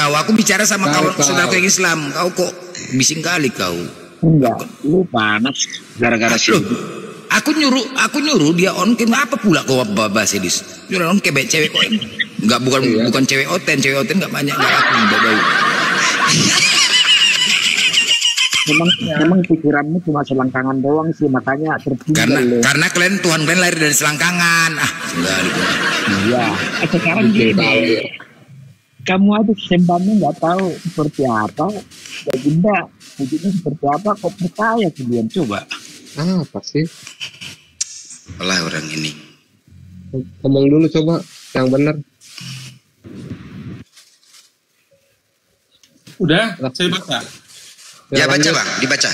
kau. Aku bicara sama kawan saudaraku yang Islam. Kau kok bising kali kau. Enggak, lu panas gara-gara sih. Aku nyuruh dia on cam. Apa pula kau bahas edis? Nyuruh on cam cewek kok. Enggak, bukan cewek oten enggak banyak, enggak aku bau. Memang pikiranmu cuma selangkangan doang sih, makanya tertinggal. Karena Tuhan kalian lahir dari selangkangan. Iya. Sekarang gini, kamu aja sembahnya nggak tahu seperti apa, Baginda wujudnya seperti apa, kok percaya kalian? Coba. Apa sih? Alah orang ini. Ngomong dulu coba yang benar. Udah, saya baca. Ya baca bang, dibaca.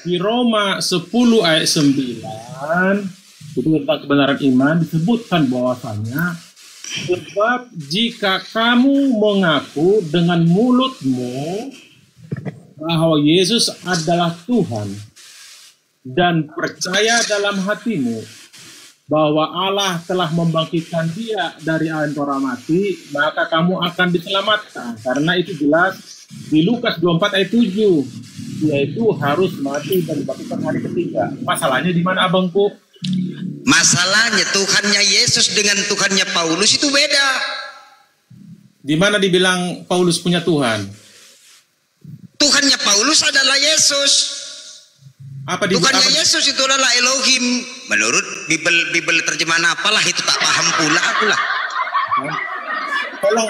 Di Roma 10 ayat 9 itu tentang kebenaran iman disebutkan bahwasanya sebab jika kamu mengaku dengan mulutmu bahwa Yesus adalah Tuhan dan percaya dalam hatimu bahwa Allah telah membangkitkan dia dari antara mati, maka kamu akan diselamatkan. Karena itu jelas di Lukas 24 ayat 7, yaitu harus mati dan dibangkitkan hari ketiga. Masalahnya di mana abangku? Masalahnya Tuhannya Yesus dengan Tuhannya Paulus itu beda. Di mana dibilang Paulus punya Tuhan? Tuhannya Paulus adalah Yesus. Tuhannya Yesus itu adalah Elohim. Menurut Bible terjemahan apalah itu tak paham pula aku lah. Tolong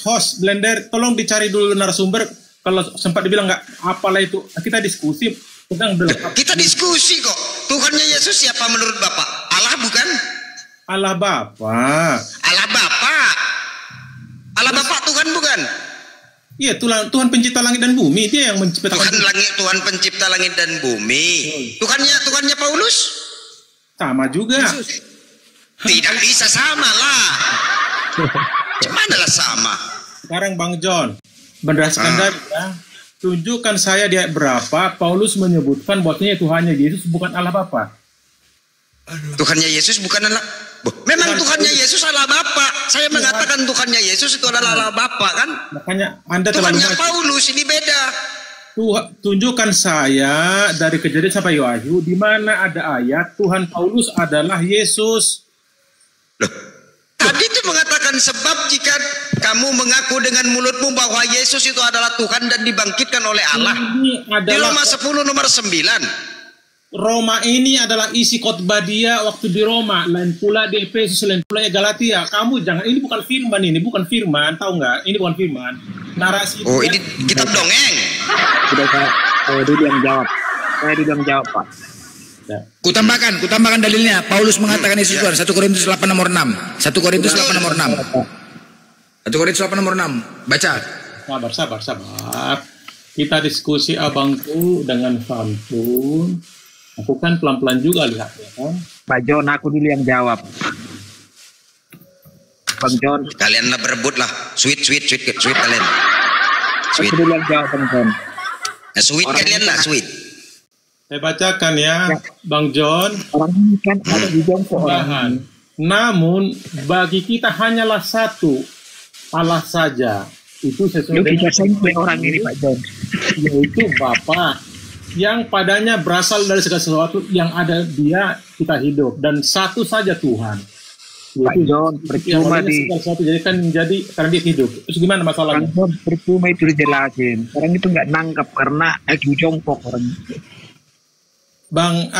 host Blender, tolong dicari dulu narasumber. Kalau sempat dibilang nggak apalah itu, kita diskusi tentang kita diskusi kok. Tuhannya Yesus siapa menurut Bapak? Allah bukan? Allah Bapa. Allah Bapa. Allah Bapa Tuhan bukan? Iya, Tuhan pencipta langit dan bumi, dia yang menciptakan Tuhan pencipta langit dan bumi. Tuhannya Paulus sama juga. Tidak bisa sama lah. Gimana lah sama? Sekarang Bang John, berdasarkan dari tunjukkan saya di ayat berapa Paulus menyebutkan bahwasanya Tuhannya Yesus bukan Allah Bapa. Tuhannya Yesus bukan Allah. Memang Tuhannya Yesus adalah Bapa. Saya mengatakan Tuhannya Yesus itu adalah Allah Bapa kan? Makanya Anda Tuhannya Paulus ini beda. Tunjukkan saya dari Kejadian sampai Wahyu di mana ada ayat Tuhan Paulus adalah Yesus. Loh, tadi itu mengatakan sebab jika kamu mengaku dengan mulutmu bahwa Yesus itu adalah Tuhan dan dibangkitkan oleh Allah. Di Roma 10 nomor 9. Roma ini adalah isi khotbah dia waktu di Roma, lain pula di Efesus, lain pula Galatia. Kamu jangan, ini bukan firman, tahu nggak? Ini bukan firman. Narasi. Oh, ini kitab dongeng. Sudah saya dulu yang jawab. Pak. Ya. Kutambahkan dalilnya. Paulus mengatakan Yesus Tuhan. 1 Korintus 8 nomor 6. 1 Korintus 8 nomor 6. 1 Korintus 8 nomor 6. Baca. Sabar. Kita diskusi abangku dengan santun. Aku kan pelan-pelan juga lihatnya kan. Pak John, aku dulu yang jawab. Bang John. Kalianlah berebut lah. Sweet kalian. Sweet. Aku dulu yang jawab Bang John. Sweet kalian lah, sweet. Saya bacakan ya, Bang John. Orang ini kan ada di jongkok orang. Namun bagi kita hanyalah satu Allah saja. Itu sesuai dengan orang ini Pak John. Yaitu Bapa yang padanya berasal dari segala sesuatu yang ada dia kita hidup dan satu saja Tuhan. Pak John, percuma jadi karena dia hidup. Terus gimana masalahnya? Pak John, percuma itu dijelasin. Orang itu nggak nangkap karena jongkok orang. Bang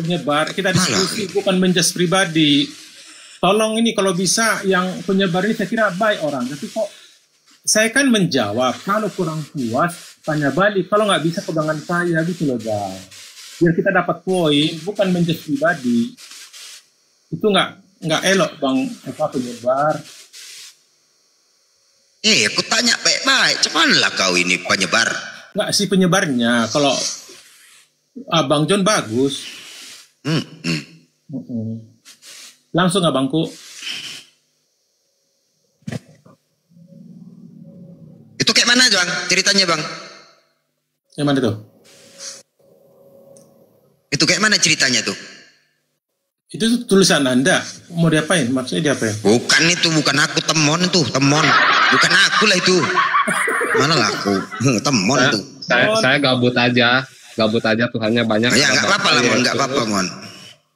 penyebar kita diskusi bukan menjudge pribadi. Tolong ini kalau bisa yang penyebar ini saya kira baik orang, tapi kok saya kan menjawab, kalau kurang puas tanya balik, kalau nggak bisa pegangan saya gitu loh guys. Biar kita dapat poin, bukan menjudge pribadi. Itu nggak elok Bang penyebar. Aku tanya baik-baik, cuman lah kau ini penyebar. Nggak sih penyebarnya, kalau Abang John bagus. Langsung abangku. Itu kayak mana Bang? Ceritanya Bang? Yang mana tuh? Itu kayak mana ceritanya tuh? Itu tulisan Anda. Mau diapain? Maksudnya diapain? Bukan aku, temon itu. Temon. Bukan aku lah itu. Mana laku? Temon Saya, tuh. saya gabut aja Tuhannya banyak. Ya nggak apa-apa lah, Mon. Nggak apa-apa, Mon.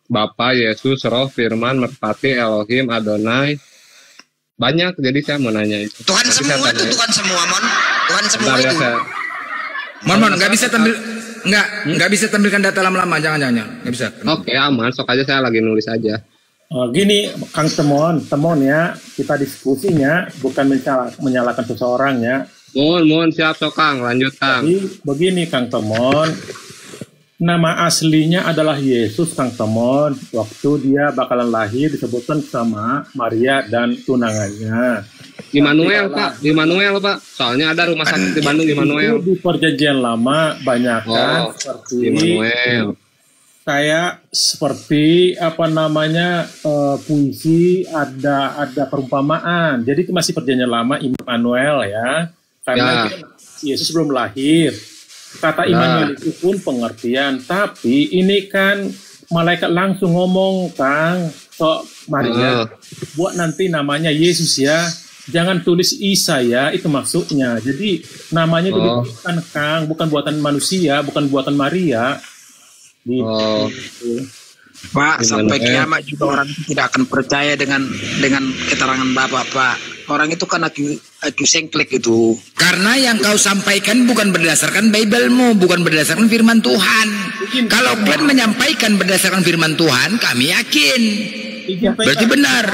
Bapa, Yesus, Roh, Firman, Merpati, Elohim, Adonai. Banyak, jadi saya mau nanya itu. Tuhan Tapi semua saya itu, tanya. Tuhan semua, Mon. Tuhan semua Bentar ya, itu. saya. Nggak bisa tampil, nggak bisa tampilkan data lama-lama, jangan, nggak bisa. Oke, aman. Sok aja saya lagi nulis aja. Gini, Kang Temon ya, kita diskusinya bukan menyalahkan seseorang ya. Mohon siap sok Kang, lanjut Kang. Jadi begini Kang Temon, nama aslinya adalah Yesus Kang Temon. Waktu dia bakalan lahir disebutkan sama Maria dan tunangannya. Immanuel Pak. Soalnya ada rumah sakit di Bandung Immanuel. Itu di perjanjian lama banyak kan seperti Immanuel. kayak seperti apa namanya puisi, ada perumpamaan. Jadi itu masih perjanjian lama Immanuel ya. Karena Yesus belum lahir. Kata Immanuel itu pun pengertian. Tapi ini kan malaikat langsung ngomong Kang, Maria, buat nanti namanya Yesus ya. Jangan tulis Isa ya, itu maksudnya. Jadi namanya itu bukan Kang, bukan buatan manusia, bukan buatan Maria. Gitu. Pak, sampai kiamat juga orang itu tidak akan percaya dengan keterangan Bapak, Pak. Orang itu kan aku sengklek itu. Karena yang kau sampaikan bukan berdasarkan Bible-mu, bukan berdasarkan firman Tuhan. Kalau kalian menyampaikan berdasarkan firman Tuhan, kami yakin. Berarti benar.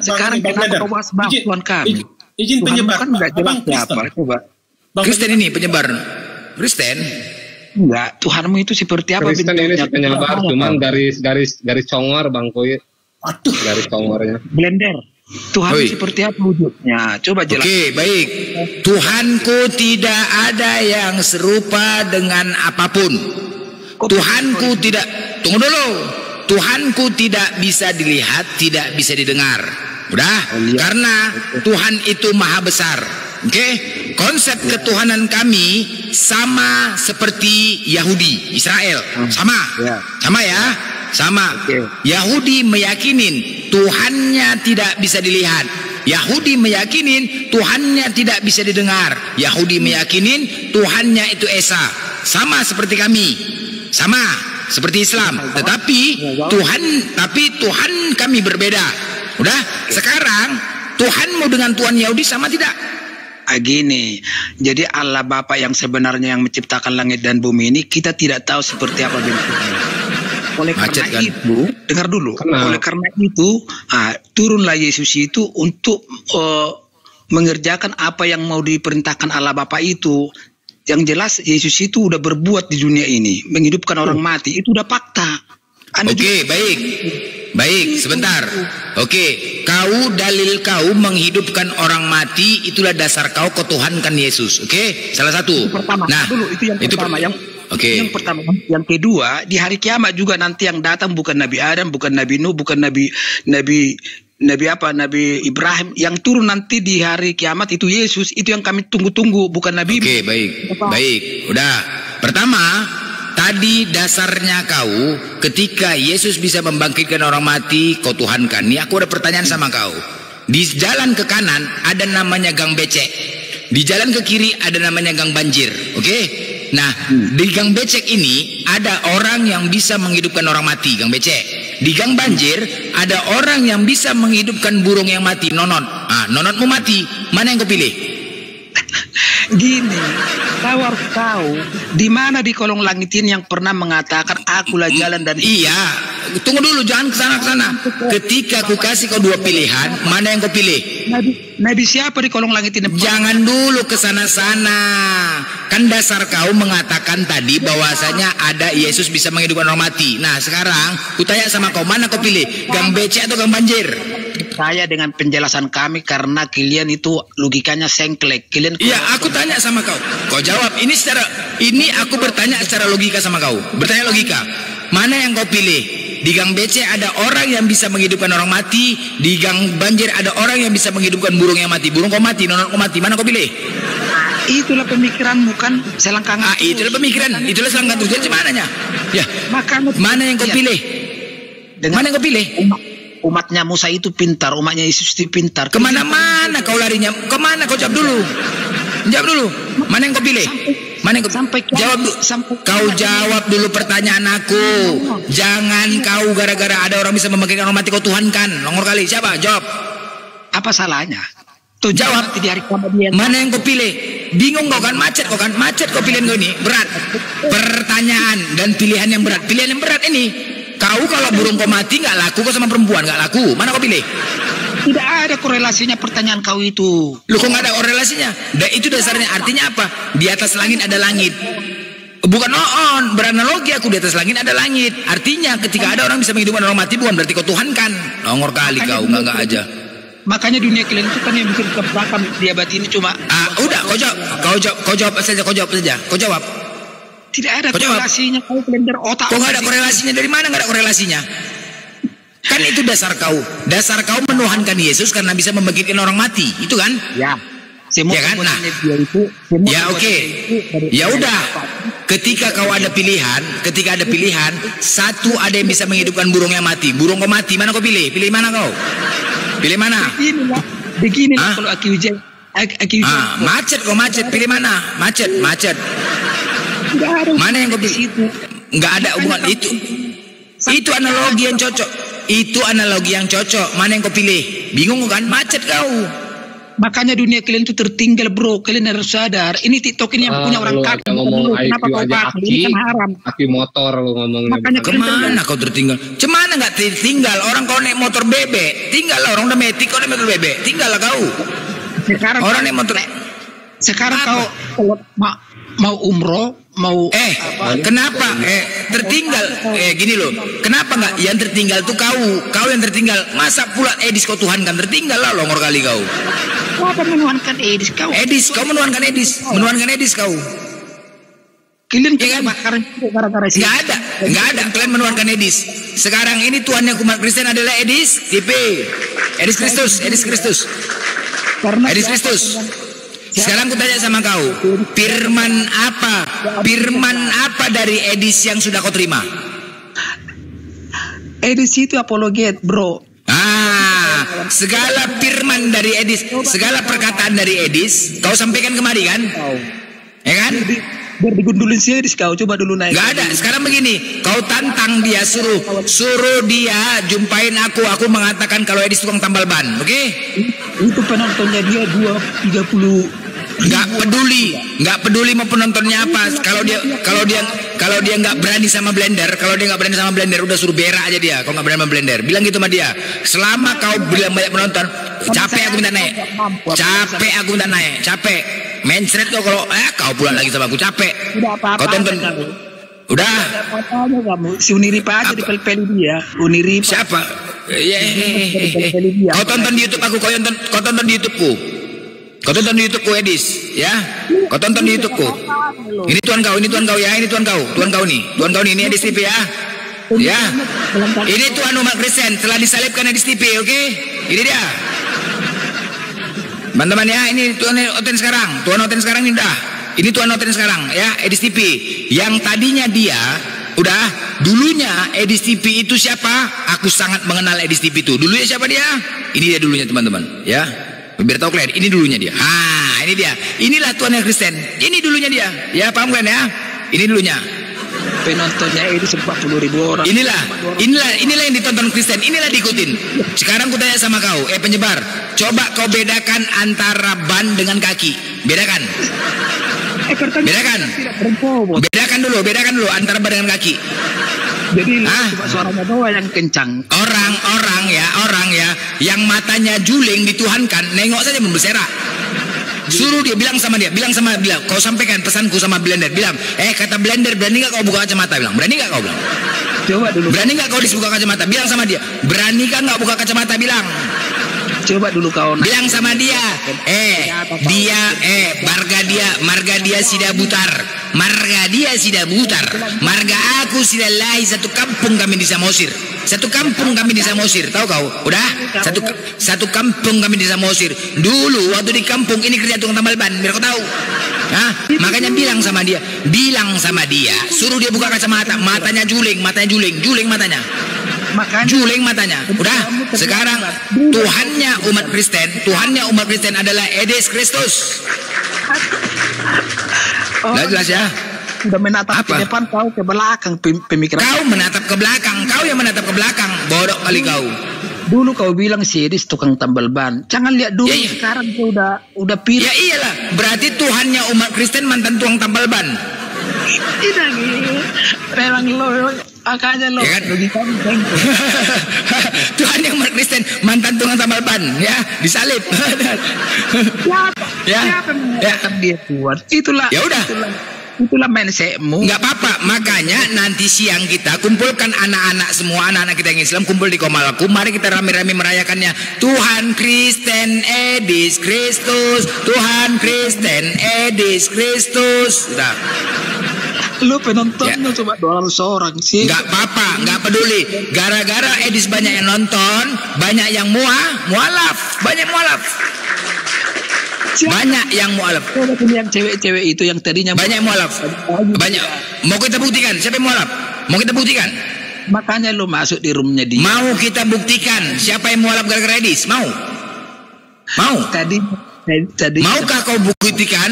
Sekarang kenapa kau bahas Tuhan kami? Izin penyebar. Kan nggak jelas siapa, coba. Kristen ini penyebar. Kristen? Enggak, Tuhanmu itu seperti apa? Kristen ini si penyebar, cuman garis congor Bang Kuy. Aduh, garis congornya. Blender. Tuhan seperti apa wujudnya? Coba jelas. Oke, baik. Tuhanku tidak ada yang serupa dengan apapun. Tuhanku tidak, tunggu dulu. Tuhanku tidak bisa dilihat, tidak bisa didengar. Udah? Karena Tuhan itu maha besar. Oke, konsep ketuhanan kami sama seperti Yahudi, Israel, sama ya, sama. Yahudi meyakinin Tuhannya tidak bisa dilihat, Yahudi meyakinin Tuhannya tidak bisa didengar, Yahudi meyakinin Tuhannya itu Esa, sama seperti kami, sama seperti Islam. Tetapi Tuhan kami berbeda. Udah, sekarang Tuhanmu dengan Tuhan Yahudi sama tidak? Gini, jadi Allah Bapa yang sebenarnya yang menciptakan langit dan bumi ini kita tidak tahu seperti apa bentuknya. Oleh karena itu, dengar dulu. Oleh karena itu, turunlah Yesus itu untuk mengerjakan apa yang mau diperintahkan Allah Bapa itu. Yang jelas Yesus itu udah berbuat di dunia ini, menghidupkan orang mati. Itu udah fakta. Oke, baik, sebentar. Oke, dalil kau menghidupkan orang mati, itulah dasar kau ketuhankan Yesus. Oke, salah satu. Itu pertama. Nah, itu pertama. Yang pertama. Yang kedua, di hari kiamat juga nanti yang datang bukan Nabi Adam, bukan Nabi Nuh, bukan Nabi Ibrahim. Yang turun nanti di hari kiamat itu Yesus. Itu yang kami tunggu-tunggu, bukan Nabi. Oke, baik. Udah. Pertama, tadi dasarnya kau ketika Yesus bisa membangkitkan orang mati, kau tuhankan. Nih aku ada pertanyaan sama kau. Di jalan ke kanan ada namanya gang becek. Di jalan ke kiri ada namanya gang banjir. Oke? Nah, di gang becek ini ada orang yang bisa menghidupkan orang mati, gang becek. Di gang banjir ada orang yang bisa menghidupkan burung yang mati, nonot. Nonotmu mati, mana yang kau pilih? Gini, kau harus tahu di mana di kolong langit ini yang pernah mengatakan akulah jalan dan iya. Tunggu dulu, jangan kesana. Ketika aku kasih kau dua pilihan, mana yang kau pilih? Nabi siapa di kolong langit ini? Jangan dulu kesana-sana. Kan dasar kau mengatakan tadi bahwasanya ada Yesus bisa menghidupkan orang mati. Nah sekarang ku tanya sama kau, mana kau pilih? Gang becek atau gang banjir? Saya dengan penjelasan kami karena kalian itu logikanya sengklek. Iya, aku tanya sama kau. Kau jawab. Ini aku bertanya secara logika sama kau. Bertanya logika. Mana yang kau pilih? Di gang becek ada orang yang bisa menghidupkan orang mati. Di gang banjir ada orang yang bisa menghidupkan burung yang mati. Burung kau mati, nonot kau mati. Mana kau pilih? Itulah pemikiranmu kan, selangkangan. Itulah pemikiran. Itulah selangkangan terus. Jadi mananya? Ya. Mana yang kau pilih? Mana yang kau pilih? Umatnya Musa itu pintar, umatnya Yesus itu pintar. Kemana-mana kau larinya? Kemana kau jawab dulu? Jawab dulu. Mana yang kau pilih? Mana yang kau jawab? Kau jawab dulu pertanyaan aku. Jangan kau gara-gara ada orang bisa membangkitkan orang mati kau tuhankan. Longor kali. Siapa? Jawab. Apa salahnya? Tuh jawab. Mana yang kau pilih? Bingung kau kan? Macet kau kan? Macet kau pilihan kau ini. Berat. Pertanyaan dan pilihan yang berat. Pilihan yang berat ini. Kau kalau burung kau mati nggak laku kau sama perempuan nggak laku. Mana kau pilih? Tidak ada korelasinya pertanyaan kau itu. Lu kok nggak ada korelasinya? Dan itu dasarnya artinya apa? Di atas langit ada langit. Bukan on, beranalogi aku di atas langit ada langit. Artinya ketika ada orang bisa menghidupkan orang mati bukan berarti kau tuhankan. Nongor kali kau nggak aja. Makanya dunia kalian itu kan yang bikin ke belakang di abad ini cuma. Udah kau jawab saja. Kau jawab. Tidak ada korelasinya. Kau kalender otak. Kok nggak ada korelasinya? Dari mana nggak ada korelasinya? Kan itu dasar kau. Dasar kau menuhankan Yesus karena bisa membangkitkan orang mati. Itu kan? Ya. Ya kan? Nah, ya oke. Ya udah. Ketika ada pilihan, satu ada yang bisa menghidupkan burung yang mati. Burung kau mati, mana kau pilih? Pilih mana kau? Pilih mana? Begini kalau aki ujian. Macet kau macet. Pilih mana? Macet. Mana yang kau pilih? Nggak ada hubungan itu. Itu analogi yang cocok. Mana yang kau pilih? Bingung kan? Macet kau. Makanya dunia kalian itu tertinggal bro. Kalian harus sadar. Ini TikTok ini yang punya orang kafir. Kenapa kau pakai? Ini kan haram. Aki motor lu ngomongnya. Makanya kemana kau tertinggal? Cemana nggak tertinggal? Orang kau naik motor bebek. Tinggal lah orang udah metik. Kau naik motor bebek. Tinggal lah kau. Sekarang orang naik motor. Sekarang kau mau umroh. Kenapa tertinggal? Gini loh, kenapa nggak yang tertinggal tuh kau yang tertinggal. Masa pula Edis kau Tuhan kan tertinggal lah longor kali kau. Apa menuhankan Edis kau? Kau menuhankan Edis kau. Kalian ya kan? Gara-gara sih. Nggak ada. Kalian menuhankan Edis. Sekarang ini Tuhannya umat Kristen adalah Edis Kristus. Karena Edis Kristus. Sekarang aku tanya sama kau, firman apa dari Edis yang sudah kau terima? Edis itu apologet, bro. Segala firman dari Edis, segala perkataan dari Edis, kau sampaikan kemari kan? Ya kan? Biar digundulin si Edis kau, coba dulu naik. Gak ada, sekarang begini, kau tantang dia, suruh dia jumpain aku mengatakan kalau Edis tukang tambal ban, oke? Itu penontonnya dia 30. Nggak peduli mau penontonnya apa. Kalau dia nggak berani sama blender, udah suruh berak aja dia. Kalau nggak berani sama blender, bilang gitu sama dia. Selama kau bilang banyak penonton, capek aku minta naik. Capek. Mencret kau kalau kau pulang lagi sama aku capek. Kau tonton. Udah. Kamu si Unirip aja di pel dia. Unirip. Siapa? Kau tonton di YouTube aku. Kau tonton di YouTubeku. Kau tonton di YouTubeku Edis, ya? Kau tonton di YouTubeku. Ini Tuhan kau ya. Ini Tuhan kau nih. Ini Edis TV ya. Ya. Ini Tuhan umat Kristen telah disalibkan Edis TV, oke? Ini dia. Teman-teman ya, ini Tuhan Oten sekarang. Tuhan Oten sekarang ini dah. Ini Tuhan Oten sekarang ya, Edis TV. Yang tadinya dia dulunya Edis TV itu siapa? Aku sangat mengenal Edis TV itu. Dulunya siapa dia? Ini dia dulunya teman-teman, ya. Biar tahu kalian, ini dulunya dia. Ini dia. Inilah Tuhan yang Kristen. Ini dulunya dia. Ya, paham kan ya? Ini dulunya. Penontonnya itu 40.000 orang. Inilah yang ditonton Kristen. Inilah diikutin. Sekarang ku tanya sama kau, penyebar. Coba kau bedakan antara ban dengan kaki. Bedakan. Bedakan dulu antara ban dengan kaki. Jadi suaranya doang yang kencang. Orang ya yang matanya juling dituhankan, nengok saja berserak. Suruh dia bilang, kau sampaikan pesanku sama blender. Bilang, kata blender, berani nggak kau buka kacamata? Bilang, berani nggak kau bilang? Coba dulu. Berani nggak kau dibuka kacamata? Bilang sama dia, berani kan nggak buka kacamata? Bilang. Coba dulu kau bilang sama dia, marga dia sida butar. Marga aku sida lahi satu kampung kami di Samosir. Tahu kau? Udah? Satu kampung kami di Samosir. Dulu waktu di kampung ini kerja tukang tambal ban, biar kau tahu. Makanya bilang sama dia, suruh dia buka kacamata, matanya juling matanya. Juling matanya. Udah, sekarang Tuhannya umat Kristen adalah Edis Kristus. Jelas ya. Udah menatap ke depan, kau ke belakang pemikiran. Kau menatap ke belakang, kau yang menatap ke belakang. Bodoh kali kau. Dulu kau bilang si Edis tukang tambal ban. Jangan lihat dulu, sekarang kau udah pilih. Ya iyalah, berarti Tuhannya umat Kristen mantan tukang tambal ban. Tidak gitu. Memang lo makanya lo. Ya kan? Tuhan yang umat Kristen mantan tukang tambal ban, ya disalib. Siapa mengatakan dia Tuhan? Itulah. Ya udah. Itulah mindsetmu. Nggak apa-apa, makanya nanti siang kita kumpulkan anak-anak semua, anak-anak kita yang Islam kumpul di Komalaku. Mari kita rame-rame merayakannya. Tuhan Kristen Edis Kristus, Tuhan Kristen Edis Kristus. Udah. Lu penontonnya cuma 200 orang sih. Nggak apa-apa, nggak peduli. Gara-gara Edis banyak yang nonton, banyak yang mualaf, banyak mualaf. Banyak yang mualaf. Yang cewek-cewek itu yang tadinya banyak mualaf. Banyak. Mau kita buktikan siapa yang mualaf? Mau kita buktikan? Makanya lu masuk di roomnya dia. Mau kita buktikan siapa yang mualaf gara-gara Edis? Mau? Tadi maukah kau buktikan?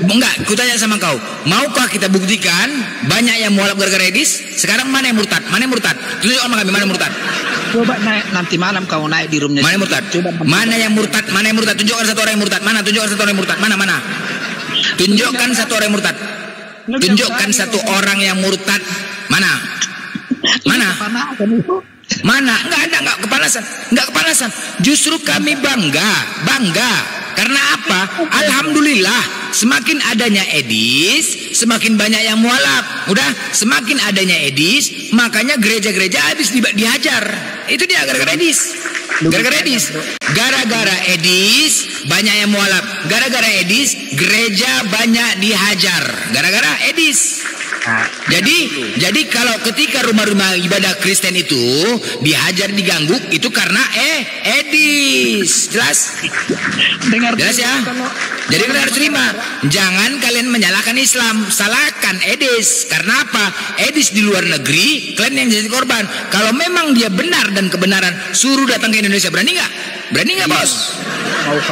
Enggak, ku tanya sama kau. Maukah kita buktikan banyak yang mualaf gara-gara Edis? Sekarang mana yang murtad? Mana yang murtad? Tunjukkan sama kami mana yang murtad. Coba nanti malam kau naik di roomnya. Mana yang murtad? Mana yang murtad? Mana yang murtad? Tunjukkan satu orang yang murtad. Mana? Tunjukkan satu orang yang murtad. Mana? Tunjukkan satu orang yang murtad. Tunjukkan satu orang yang murtad. Mana? Enggak kepanasan. Justru kami bangga. Karena apa? Alhamdulillah, semakin adanya Edis, semakin banyak yang mualaf. Udah, semakin adanya Edis, makanya gereja-gereja habis dihajar. Itu dia gara-gara Edis. Gara-gara Edis banyak yang mualaf. Gara-gara Edis gereja banyak dihajar. Gara-gara Edis. Jadi kalau ketika rumah-rumah ibadah Kristen itu dihajar, diganggu, itu karena Edis. Jelas ya. Jadi kalian harus terima. Jangan kalian menyalahkan Islam, salahkan Edis. Karena apa? Edis di luar negeri, kalian yang jadi korban. Kalau memang dia benar dan kebenaran, suruh datang ke Indonesia. Berani nggak bos?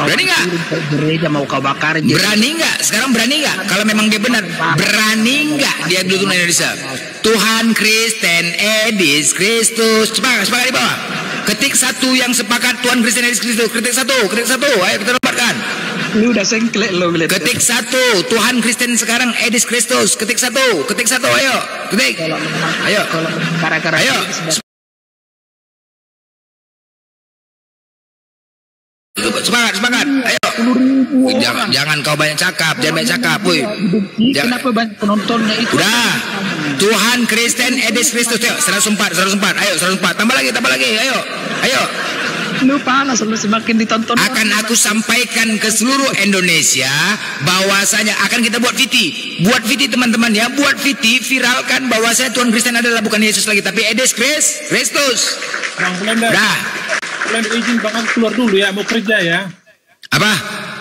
Berani nggak? Gereja mau kau bakarin. Berani nggak? Sekarang berani nggak? Kalau memang dia benar, berani nggak dia dulu di Indonesia? Tuhan Kristen Edis Kristus. Sepakat di bawah. Ketik satu yang sepakat Tuhan Kristen Edis Kristus. Ketik satu. Ayo kita nobatkan. Lu udah sengklek lo. Ketik satu Tuhan Kristen sekarang Edis Kristus. Ketik satu. Ayo. Ketik. Ayo. Ayo. Semangat. Ayo. Jangan kau banyak cakap, woi. Kenapa banyak penontonnya itu? Udah. Tuhan Kristen Edis Kristus. 104. Ayo, 104. Tambah lagi. Ayo. Lu panas, lu semakin ditonton. Akan aku sampaikan ke seluruh Indonesia bahwasanya akan kita buat VT teman-teman ya, viralkan bahwasanya Tuhan Kristen adalah bukan Yesus lagi tapi Edis Kristus. Bang Blender. Dah. Blender izin banget keluar dulu ya, mau kerja ya. Apa?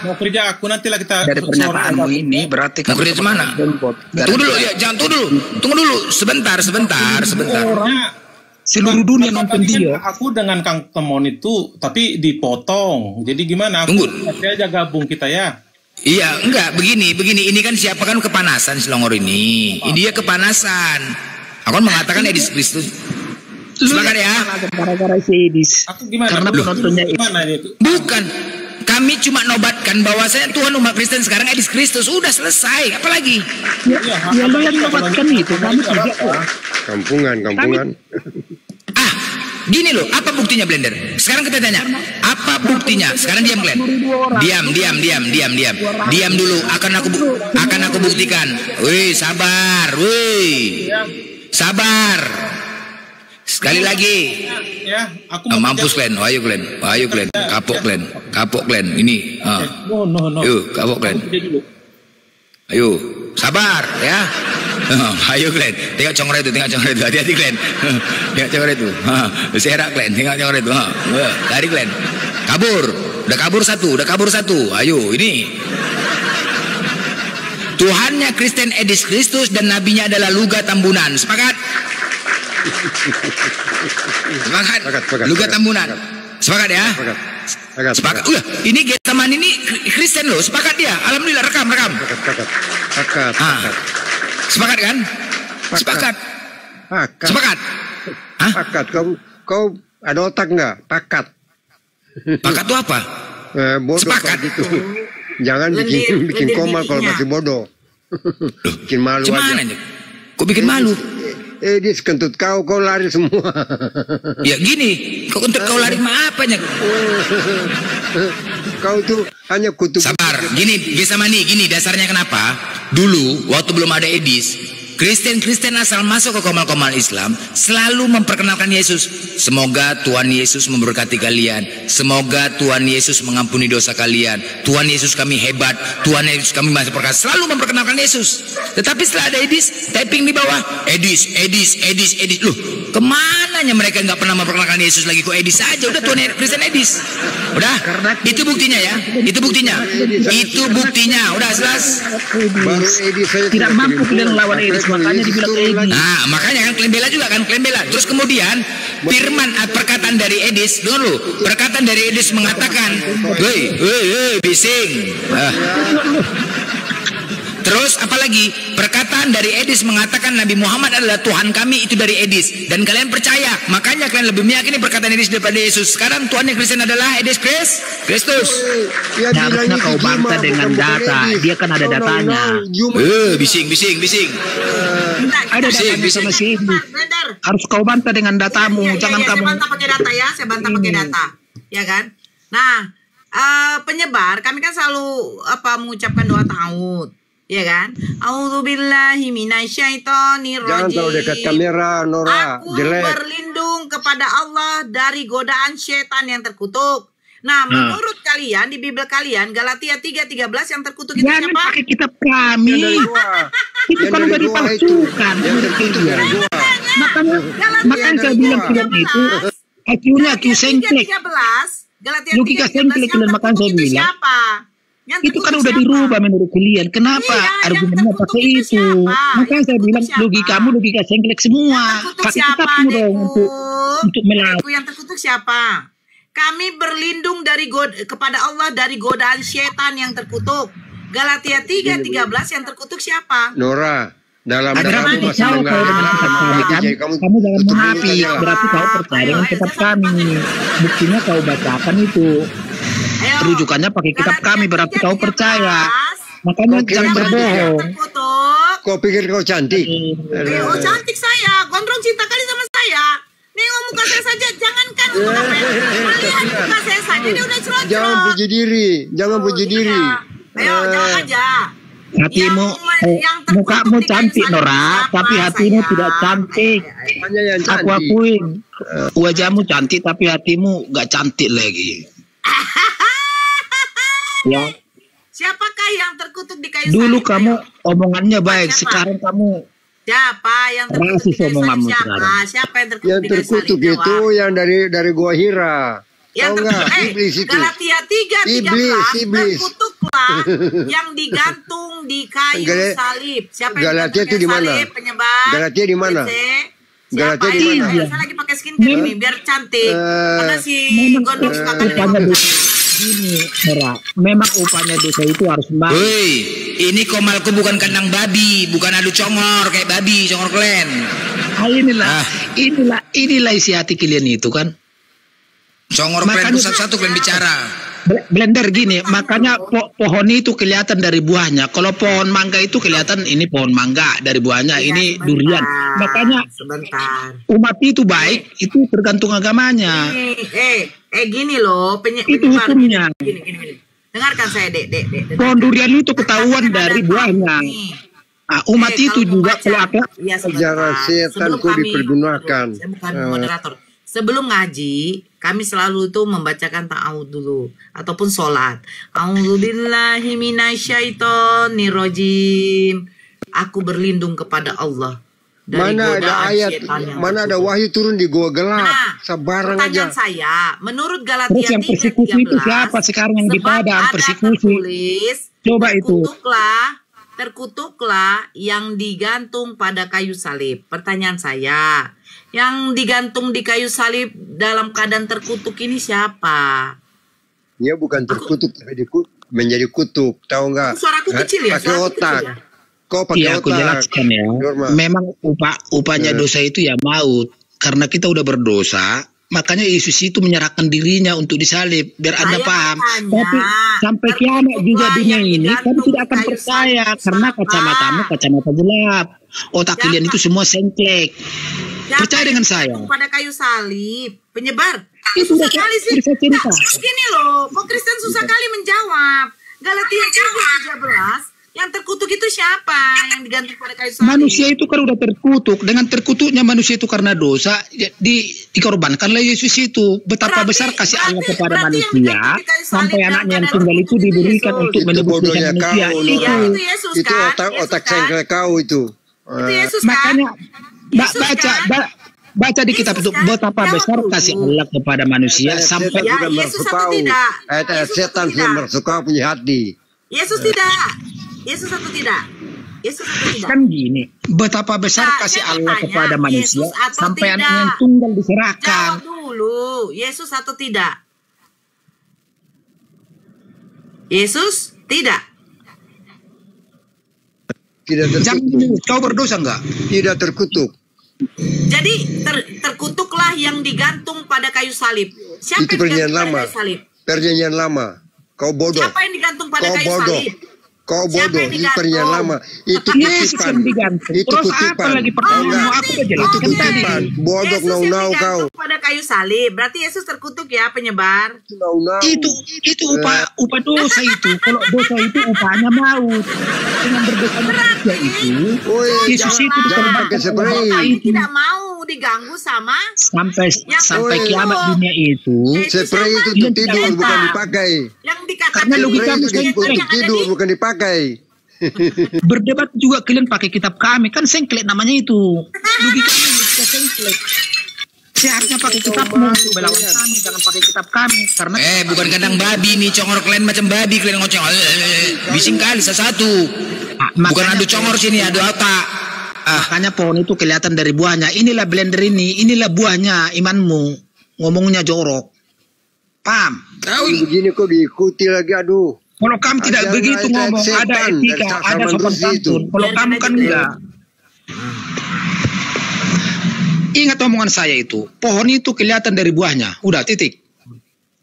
Mau kerja aku nantilah kita. Dari pernyataanmu ini berarti mau kerja mana? Tunggu dulu ya, jangan tunggu dulu. Sebentar. Seluruh dunia nonton dia. Aku dengan Kang Temon itu tapi dipotong. Jadi gimana? Aku nanti aja gabung kita ya. Iya, enggak begini. Ini kan siapa kan kepanasan Selangor ini. Dia kepanasan. Aku kan mengatakan Edis Kristus. Semangat ya. Gara-gara si Edis. Aku gimana? Karena penontonnya itu. Bukan. Kami cuma nobatkan bahwasanya Tuhan umat Kristen sekarang Edis Kristus. Udah selesai. Apalagi? Ya lo yang nobatkan itu. Kami tidak. Kampungan. Gini loh, apa buktinya Blender? Sekarang kita tanya, apa buktinya? Sekarang diam Glenn. Diam dulu. Akan aku buktikan. Wih, sabar. Sekali lagi. Ya, aku mampus Glenn. Ayo Glenn. Kapok Glenn. Ini. No. Yuk, kapok Glenn. Ayo, sabar ya. Ayo Glenn, tengok congor itu. Hati-hati Glenn. Tengok congor itu. Serak Glenn, tengok congor itu. Lari Glenn. Kabur. Udah kabur satu. Ayo, ini. Tuhannya Kristen Edis Kristus dan nabinya adalah Luga Tambunan. Sepakat? Luga Tambunan. Sepakat ya? Sepakat. Ini Getsemani ini Kristen loh, sepakat dia. Alhamdulillah, rekam. Sepakat. Sepakat kan? Sepakat. Hah? Pakat. Kau ada otak nggak? Pakat. Pakat itu apa? Bodoh Sepakat. gitu. Jangan bikin koma kalau masih bodoh. Bikin malu aja. Gimana? Kok bikin malu? Dia kentut kau lari semua. Ya gini, kau kentut kau lari mah apanya? Kau tuh hanya kutu. Sabar, gini Getsemani, dasarnya kenapa? Dulu waktu belum ada Edis, Kristen asal masuk ke komal-komal Islam selalu memperkenalkan Yesus. Semoga Tuhan Yesus memberkati kalian. Semoga Tuhan Yesus mengampuni dosa kalian. Tuhan Yesus kami hebat. Tuhan Yesus kami masih perkasa. Selalu memperkenalkan Yesus. Tetapi setelah ada Edis, typing di bawah Edis. Loh, kemananya mereka nggak pernah memperkenalkan Yesus lagi, kok Edis aja? Udah Tuhan Kristen Edis. Udah, itu buktinya ya. Itu buktinya. Udah jelas. Baru Edis saja Tidak mampu kalian melawan Edis, makanya dibilang Edis. Nah, makanya kan klaim bela juga kan, klaim bela. Terus kemudian firman perkataan dari Edis, dulu perkataan dari Edis mengatakan, "Woi, bising." Terus apalagi perkataan dari Edis mengatakan Nabi Muhammad adalah Tuhan kami, itu dari Edis, dan kalian percaya, makanya kalian lebih meyakini perkataan Edis daripada Yesus. Sekarang Tuhan yang Kristen adalah Edis Kristus. Harusnya kau bantah dengan data, dia kan ada datanya. Bising. Ada datanya sama si Edis. Harus kau bantah dengan datamu, jangan kamu. Saya bantah pakai data ya, saya bantah pakai data, ya kan? Nah, penyebar kami kan selalu mengucapkan doa ta'awud, ya kan? A'udzubillahi minasyaitonirrajim. Jangan terlalu dekat kamera, Nora. Aku Jelek. berlindung kepada Allah dari godaan setan yang terkutuk. Nah, menurut kalian di Bible kalian Galatia 3:13 yang terkutuk itu Jangan siapa? pakai kitab kami. Itu kan udah dipalsukan. Makanya saya bilang film itu akhirnya aku sengklek. Galatia Logika 3:13 sengklek yang makanya saya terkutuk itu bilang. siapa? Yang Itu kan terkutuk udah siapa? dirubah menurut kalian. Kenapa Iya, yang argumennya terkutuk pakai itu itu? siapa? Makanya Yang saya bilang terkutuk logikamu siapa? logika sengklek semua. Yang terkutuk Pakai siapa, kitabmu dong adekku? untuk melawan. Adekku, yang terkutuk siapa? Kami berlindung kepada Allah dari godaan setan yang terkutuk. Galatia 3:13 yang terkutuk siapa? Nora, dalam Berarti masih percaya kau dengan kitab kami kan? Kamu jangan tutup menghapus. mulut aja lah. Berarti kau percaya dengan kitab kami. Buktinya kau bacakan itu. Ayo. Rujukannya pakai kitab Galatia kami. Berarti kau 3:13 percaya. Makanya Oke, jangan yang berbohong. terkutuk. Kau pikir kau cantik? Oh, cantik saya, gondrong cinta kali sama saya. Nengok muka saya saja, jangankan untuk apa ya? Melihat muka saya saja, dia udah cerot-cerot. Jangan puji diri. Ayo, jangan aja. Hatimu, Yang terkutuk mukamu di kayu cantik salib Nora, siapa, tapi hatimu sayang? tidak cantik. Hanya yang Aku cantik. akuin, wajahmu cantik tapi hatimu gak cantik lagi. Ya, Siapakah yang terkutuk di kayu dulu salib? kamu Ayo. omongannya baik, Siapa? sekarang kamu Siapa yang terkutuk rasis di kayu salib? omonganmu Siapa? sekarang. Siapa yang terkutuk Yang di kayu salib? terkutuk itu Jawab. yang dari Gua Hira. Yang Tahu nggak? terkutuk, Iblis itu. Galatia 3:13 Iblis. terkutuklah yang digantung di kayu salib. Siapa yang Galatia digantung itu di di kayu mana? salib? Penyebar. Galatia di mana? PC. Galatia Siapa di yang- mana? Saya lagi pakai skincare nih biar cantik. Karena si gondrong suka kali upahnya nengok. dosa ini, Nora. Memang upahnya dosa itu harus banget. Woi, ini komalku bukan kandang babi, bukan adu congor kayak babi, congor klen. Inilah isi hati kalian itu kan. Congor klen Makanya- satu-satu kalian bicara. Blender gini, makanya pohon itu kelihatan dari buahnya. Kalau pohon mangga itu kelihatan ini pohon mangga dari buahnya, Iya, ini sebentar. durian. Makanya Sebentar. umat itu baik, itu tergantung agamanya. Gini loh, Itu penyebar. hukumnya. Gini. Dengarkan saya, Dek. Pohon durian itu ketahuan dari buahnya. Nah, umat itu juga kalau ada Ajaran setan kok dipergunakan. Saya bukan moderator. Sebelum ngaji, kami selalu tuh membacakan ta'awud dulu ataupun sholat. A'udzubillahi minasyaitonirrajim. Aku berlindung kepada Allah dari Mana ada godaan ayat, setan yang mana ada terkutuk. wahyu turun di gua gelap. Nah, Sabaran aja. pertanyaan saya, menurut Terus Galatia yang persekusi itu 3:13, siapa sekarang yang di sebab Padang ada persekusi? tertulis, Coba itu. terkutuklah yang digantung pada kayu salib. Pertanyaan saya, yang digantung di kayu salib dalam keadaan terkutuk ini siapa? Dia bukan terkutuk, tapi menjadi kutuk. Tahu nggak? Suaraku kecil ya? Pakai otak. Kau pakai Iya, aku otak. jelaskan ya. Normal. Memang upahnya dosa itu ya maut. Karena kita udah berdosa, makanya Yesus itu menyerahkan dirinya untuk disalib. Biar Anda paham. Tapi sampai kiamat juga dunia ini, kamu tidak akan percaya. Karena kacamatamu kacamata gelap. Otak kalian itu semua sengklek. Percaya dengan saya. Pada kayu salib, penyebar. Itu Susah udah kali sih. bisa cerita. Gini loh, kok Kristen susah kali menjawab. Galatia 3:13. Yang terkutuk itu siapa yang digantung pada kayu salib? Manusia itu kan udah terkutuk. Dengan terkutuknya manusia itu karena dosa, dikorbankanlah Yesus itu. Betapa besar kasih Allah kepada manusia, sampai anaknya yang tunggal itu diberikan untuk menebus dosa manusia. Iya, itu Yesus Itu kan? otak sengklek kau itu. Itu Yesus kan? Makanya baca di kitab itu betapa besar kasih Allah kepada manusia sampai Ya, Yesus atau tidak? Yesus Setan atau sudah tidak? bersuka punya hati. Yesus tidak. Yesus atau tidak? Yesus atau tidak? kan gini, betapa besar Nah, kasih saya Allah tanya, kepada manusia Yesus atau sampai tidak? anaknya yang tunggal diserahkan. Jawab dulu, Yesus atau tidak? Yesus tidak. Tidak Jangan terkutuk. kau berdosa enggak? Tidak terkutuk. Jadi terkutuklah yang digantung pada kayu salib. Siapa Itu yang perjanjian digantung pada lama. kayu salib? Perjanjian lama. Kau bodoh. Siapa yang digantung pada Kau kayu bodoh. salib? Kau Siapa bodoh. yang Itu digantung? perjanjian lama. Itu Yesus kutipan. yang digantung. Itu Terus kutipan. apa lagi Tahu pertanyaan nggak? mau aku udah Itu jelaskan tadi. kutipan. Bodoh Yesus yang nau kau. digantung pada kayu salib. Berarti Yesus terkutuk ya, penyebar. Nau. Itu upah dosa itu. Kalau dosa itu upahnya maut. Dengan berdosa manusia itu, Yesus itu jangan pakai spray. Kami tidak mau diganggu sama sampai kiamat dunia itu. Spray itu untuk tidur bukan dipakai. yang dikatakan Karena logika Spray itu Kristen untuk tidur bukan dipakai. berdebat juga kalian pakai kitab kami kan sengklek namanya itu. Logika sengklek. Seharusnya pakai kitabmu untuk melawan kami, jangan pakai kitab kami karena Bukan kandang babi nih, congor kalian macam babi kalian ngoceng. Bising kali satu. Bukan adu congor sini, adu otak. Makanya pohon itu kelihatan dari buahnya. Inilah blender inilah buahnya imanmu. Ngomongnya jorok. Paham? Begini kok diikuti lagi, aduh. Kalau kamu tidak Ada begitu ngomong, setan ada dari etika, ada zaman sopan dulu itu. santun. Kalau kamu kan enggak. Ingat omongan saya itu. Pohon itu kelihatan dari buahnya. Udah, titik.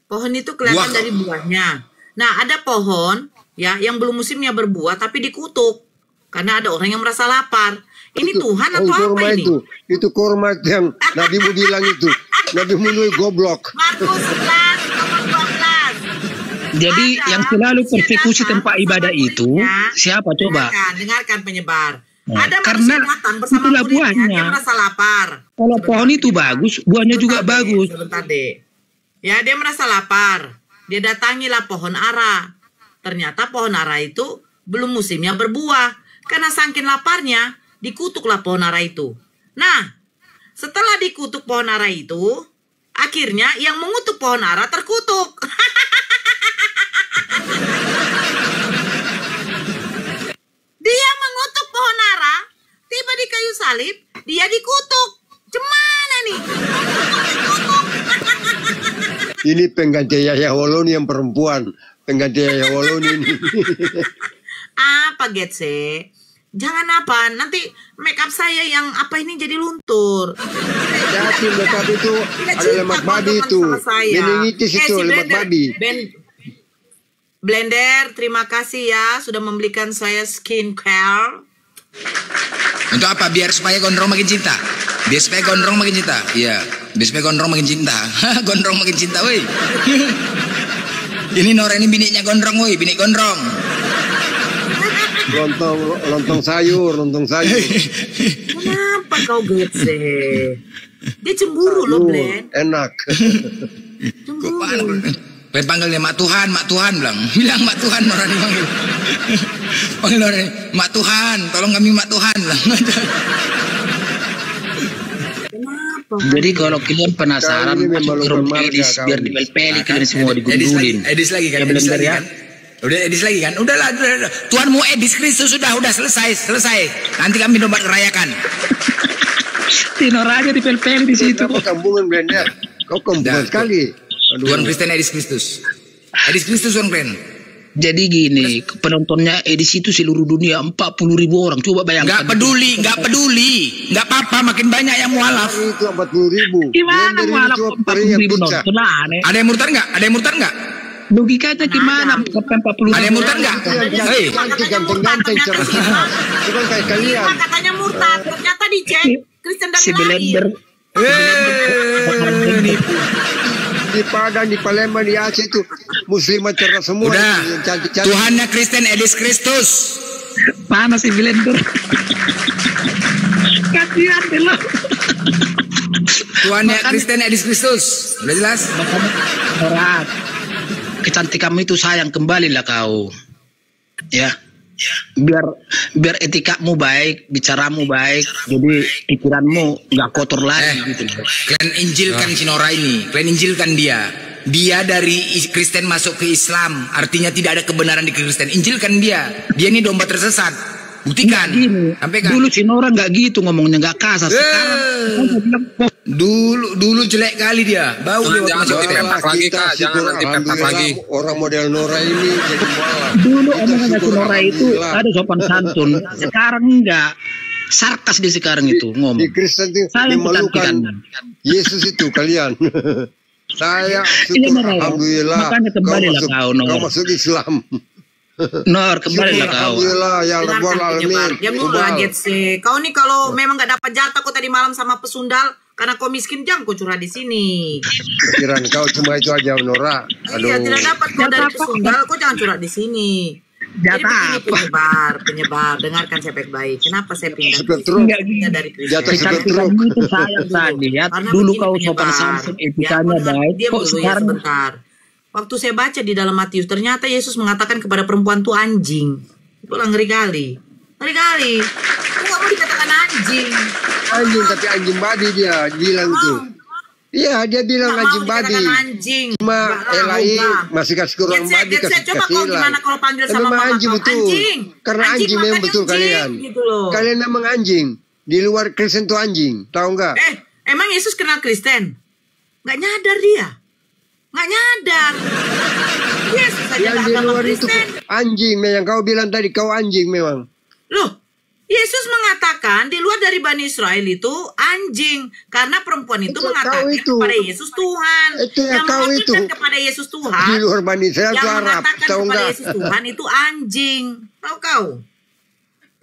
pohon itu kelihatan dari buahnya. Nah, ada pohon ya yang belum musimnya berbuah tapi dikutuk karena ada orang yang merasa lapar. Ini Tuhan atau apa kurma ini? itu kurma yang Nabi mu bilang itu. Nabi mu goblok. Markus 11 nomor 12. Jadi Ada yang selalu persekusi datang tempat ibadah bersama itu muridnya. siapa coba? Dengarkan penyebar. Nah, Ada karena manusia datang bersama itulah muridnya, buahnya. dia merasa lapar. Kalau pohon itu bagus, buahnya juga Sebentar, Dek. bagus. Sebentar, Dek. Ya, dia merasa lapar. Dia datangilah pohon ara. Ternyata pohon ara itu belum musimnya berbuah. Karena saking laparnya, dikutuklah pohon ara itu. Nah, setelah dikutuk pohon ara itu, akhirnya yang mengutuk pohon ara terkutuk. Dia mengutuk pohon ara, tiba di kayu salib, dia dikutuk. Cemana nih? Ini pengganti Yahya Woloni yang perempuan. Pengganti Yahya Woloni ini. Apa Getse? Jangan apa, nanti make up saya yang apa ini jadi luntur. Jadi makeup itu Tidak ada cinta lemak kau babi teman itu. sama saya. Meningitis itu si lemak babi. Blender, terima kasih ya sudah membelikan saya skincare. Untuk apa? Biar supaya gondrong makin cinta. Biar supaya gondrong makin cinta. Iya, biar supaya gondrong makin cinta. Gondrong makin cinta, woi. Ini Nora ini biniknya gondrong, woi, binik gondrong. Lontong sayur. Kenapa kau Getse? Dia cemburu loh, Blend. Enak. Cemburu. Panggilnya Mak Tuhan bilang Mak Tuhan Nora dipanggil. Panggil Nora, Mak Tuhan, tolong kami Mak Tuhan bilang. Kenapa? Jadi kalau kalian penasaran Kau ini masuk memang ke room lupa edis marga, biar kau. dipel-peli kalian semua digundulin. Edis lagi kan, Ya, edis bener lagi ya. kan. Udah edis lagi kan. Udahlah. Tuhan mau edis Kristus sudah selesai. Nanti kami nomor rayakan. Tinor aja dipel-peli di situ. Kau kampungan Blender. Kau kampungan sekali. Aduh. Tuhan Kristen edis Kristus. Edis Kristus orang kalian. Jadi gini, penontonnya edisi itu seluruh dunia 40.000 orang. Coba bayangkan. Nggak peduli. Nggak apa-apa, makin banyak yang mualaf. Itu 40.000. Gimana mualaf 40.000 nonton? Ada yang murtad nggak? Logikanya gimana? 40.000. Ada yang murtad nggak? Hei. Ganteng-ganteng cerdas. Bukan kayak kalian. Katanya murtad, ternyata dicek Kristen dari Si Belender. Di Padang, di Palembang, di Aceh itu muslimat cerdas semua. Udah. Yang cantik-cantik. Tuhannya Kristen Edis Kristus. Mana si Belender? Kasihan deh lo. Tuhannya Kristen Edis Kristus. Udah jelas? Berat. Kecantikanmu itu sayang, kembalilah kau. Ya. Biar etikamu baik, bicaramu baik, jadi pikiranmu nggak kotor lagi gitu. Kalian injilkan si Nora ini, kalian injilkan dia. Dia dari Kristen masuk ke Islam, artinya tidak ada kebenaran di Kristen. Injilkan dia. Dia ini domba tersesat. Buktikan. Sampai kan? Dulu si Nora nggak gitu ngomongnya, nggak kasar. Sekarang dulu jelek kali dia. Bau dia waktu masuk ke dipepak lagi Kak, jangan nanti pepak lagi. Orang model Nora ini jadi mualaf. Dulu omongannya si Nora itu ada sopan santun. Sekarang enggak. Sarkas dia sekarang itu ngomong. Di Kristen itu dimalukan Yesus itu kalian. Saya syukur, alhamdulillah. Makanya kembalilah kau masuk Islam. Nor, kembalilah kau. Alhamdulillah ya Rabbal Alamin. Diam dulu Jet sih. Kau nih kalau memang nggak dapat jatah kau tadi malam sama pesundal karena kau miskin, jangan kau curhat di sini. Pikiran kau cuma itu aja Nora. Iya, tidak dapat kau dari pesundal, kau jangan curhat di sini. Jadi begini penyebar, dengarkan saya baik-baik. Kenapa saya pindah dari Kristen? Kecantikanmu itu sayang tadi ya. Dulu kau sopan santun, etikanya baik. Kok sekarang? Sebentar. Waktu saya baca di dalam Matius, ternyata Yesus mengatakan kepada perempuan itu anjing. Itulah ngeri kali. Ngeri kali. Aku gak mau dikatakan anjing. Anjing, tapi anjing badi dia bilang itu. Iya, dia bilang anjing badi. Cuma Elai masih kasih kurang badi, kasih coba kau gimana kalau panggil sama mama kau anjing. Karena anjing memang betul kalian. Gitu loh. Kalian memang anjing. Di luar Kristen itu anjing. Tahu nggak? Emang Yesus kenal Kristen? Nggak nyadar dia. Nggak nyadar. Yesus saja yang di luar itu anjing. Yang kau bilang tadi kau anjing memang. Loh, Yesus mengatakan di luar dari Bani Israel itu anjing. Karena perempuan itu mengatakan kepada Yesus Tuhan. Itu yang kau itu. Kepada Yesus Tuhan. Di luar Bani Israel itu Arab. Yang mengatakan kepada Yesus Tuhan itu anjing. Tahu kau?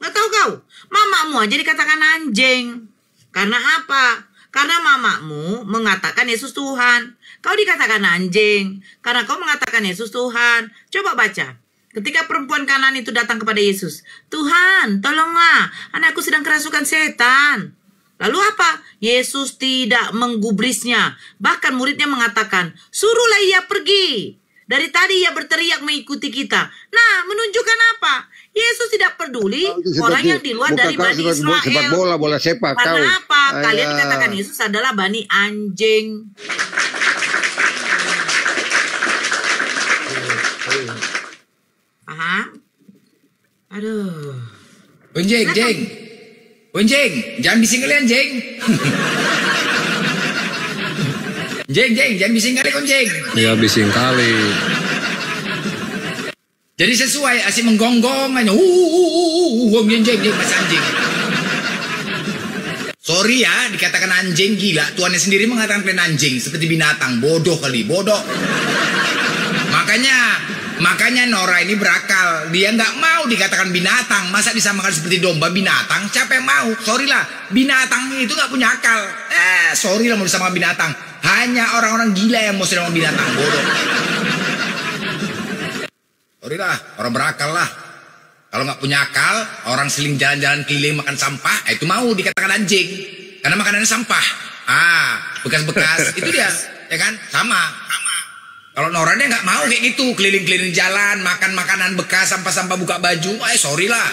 Nggak tahu kau? Mamamu aja dikatakan anjing. Karena apa? Karena mamamu mengatakan Yesus Tuhan. Kau dikatakan anjing karena kau mengatakan Yesus Tuhan. Coba baca. Ketika perempuan Kanaan itu datang kepada Yesus. Tuhan, tolonglah. Anakku sedang kerasukan setan. Lalu apa? Yesus tidak menggubrisnya. Bahkan muridnya mengatakan, suruhlah ia pergi. Dari tadi ia berteriak mengikuti kita. Nah, menunjukkan apa? Yesus tidak peduli orang yang di luar dari Bani Israel. Sepak bola sepak. Karena apa? Kalian dikatakan Yesus adalah Bani anjing. Paham? Aduh. Jeng. Jangan bising kalian, Jeng. Jeng, jangan bising kali kon, Jeng. Ya bising kali. Jadi sesuai asik menggonggong aja. Jeng mas anjing. Sorry ya, dikatakan anjing gila. Tuhannya sendiri mengatakan kalian anjing seperti binatang, bodoh kali, bodoh. Makanya Nora ini berakal. Dia nggak mau dikatakan binatang. Masa disamakan seperti domba binatang? Siapa yang mau? Sorry lah, binatang itu nggak punya akal. Sorry lah mau disamakan binatang. Hanya orang-orang gila yang mau disamakan binatang, bodoh. Sorry lah, orang berakal lah. Kalau nggak punya akal, orang seling jalan-jalan keliling makan sampah, itu mau dikatakan anjing. Karena makanannya sampah. Bekas-bekas itu dia, ya kan? Sama. Kalau Nora dia nggak mau kayak gitu, keliling-keliling jalan, makan makanan bekas, sampah-sampah buka baju. Sorry lah.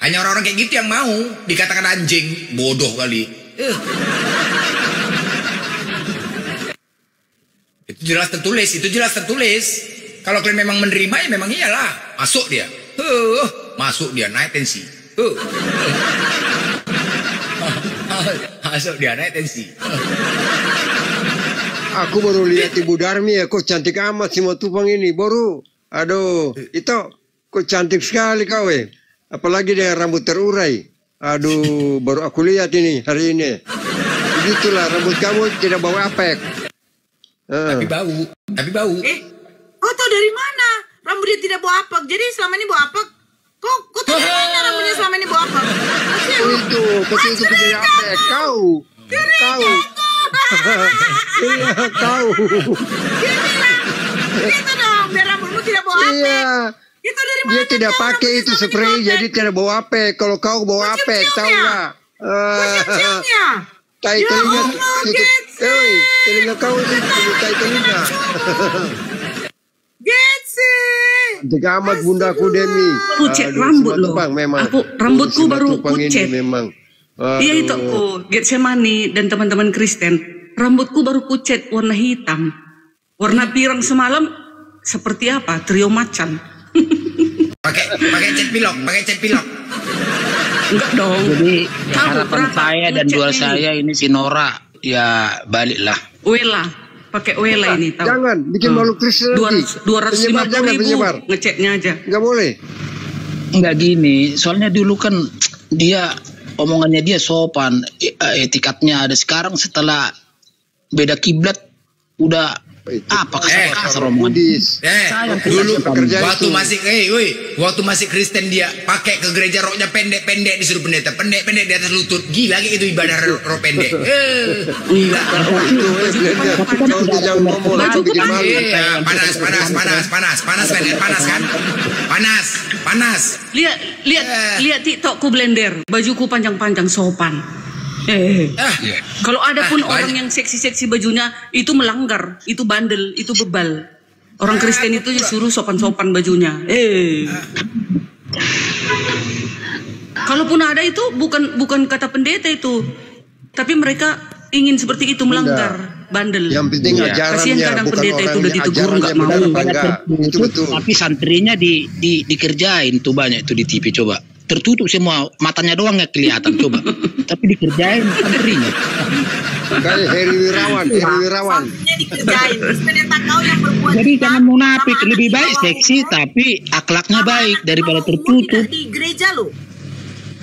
Hanya orang-orang kayak gitu yang mau dikatakan anjing, bodoh kali. Itu jelas tertulis. Kalau kalian memang menerima ya memang iyalah, masuk dia. Masuk dia naik tensi. Masuk dia naik tensi. Aku baru lihat Ibu Darmi ya, kok cantik amat si Matupang ini. Baru, aduh, itu kok cantik sekali kau apalagi dengan rambut terurai. Aduh, baru aku lihat ini hari ini. Begitulah rambut kamu tidak bau apek. Tapi bau. Kau tahu dari mana? Rambut dia tidak bau apek. Jadi selama ini bau apek. Kok tahu dari mana rambutnya selama ini bau apek? Itu penjadi apek. Kau. Iya, kau. Dia bilang, itu dong, biar rambutmu tidak bau apek. Iya. Itu dari mana? Dia tidak pakai itu spray, jadi tidak bau apek. Kalau kau bau apek, tahu nggak? Cium-ciumnya. Tai telinga, telinga kau itu tai telinga. Getsi. Cantik amat bundaku Demi. Kucet rambut loh. Memang. Rambutku baru kucet. Memang. Iya itu aku, Getsemani dan teman-teman Kristen. Rambutku baru kucet warna hitam. Warna pirang semalam seperti apa? Trio macan. pakai cat pilok. Enggak dong. Jadi harapan saya dan doa saya ini si Nora ya baliklah. Wela, pakai Wela ini tahu. Jangan bikin malu Kristen lagi. 250.000 ngeceknya aja. Enggak boleh. Enggak gini, soalnya dulu kan dia omongannya dia sopan, etikatnya ada. Sekarang setelah beda kiblat udah apa kasar omongan. Dulu waktu masih Kristen dia pakai ke gereja roknya pendek-pendek disuruh pendeta, pendek-pendek di atas lutut. Gila gitu ibadah rok pendek. Gila. Panas. Lihat TikTokku Blender, bajuku panjang-panjang sopan. Kalau ada pun orang yang seksi-seksi bajunya itu melanggar, itu bandel, itu bebal. Orang Kristen itu disuruh sopan-sopan bajunya. Kalaupun ada itu bukan kata pendeta itu, tapi mereka ingin seperti itu melanggar, bandel. Yang penting ajarannya. Kasihan kadang pendeta itu udah ditegur nggak mau. Itu betul. Tapi santrinya dikerjain tuh banyak itu di TV coba. Tertutup semua, matanya doang ya kelihatan coba. Tapi dikerjain santrinya. Kayak Heri Wirawan. Santrinya dikerjain. Terus pendeta kau yang berbuat. Jadi jangan munafik, lebih baik seksi tapi akhlaknya baik daripada tertutup. Di gereja lo,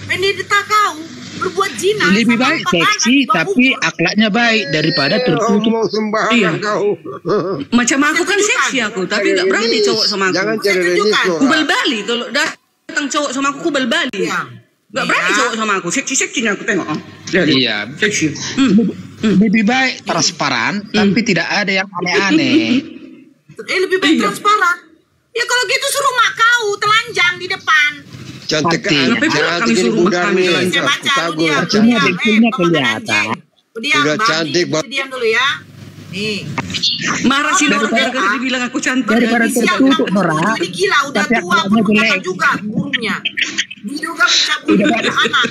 pendeta kau berbuat zina. Lebih baik seksi tapi akhlaknya baik daripada tertutup. Mau sembarangan kau. Macam aku kan seksi aku, tapi nggak berani cowok sama aku. Jangan cari renyis. Kubal Bali kalau datang cowok sama aku kubal Bali. Nggak berani cowok sama aku, seksi-seksinya aku tengok. Iya, seksi. Lebih baik transparan tapi tidak ada yang aneh-aneh. Lebih baik transparan. Ya kalau gitu suruh mak kau telanjang di depan. Cantik ini mudah nih. Saya baca lu diam. Artinya dekilnya kelihatan. Udah cantik banget. Diam dulu ya. Nih. Marah sih Nora gara-gara dibilang aku cantik. Daripada tertutup Nora. Ini gila udah tua pun juga burungnya. Diduga mencabut anak.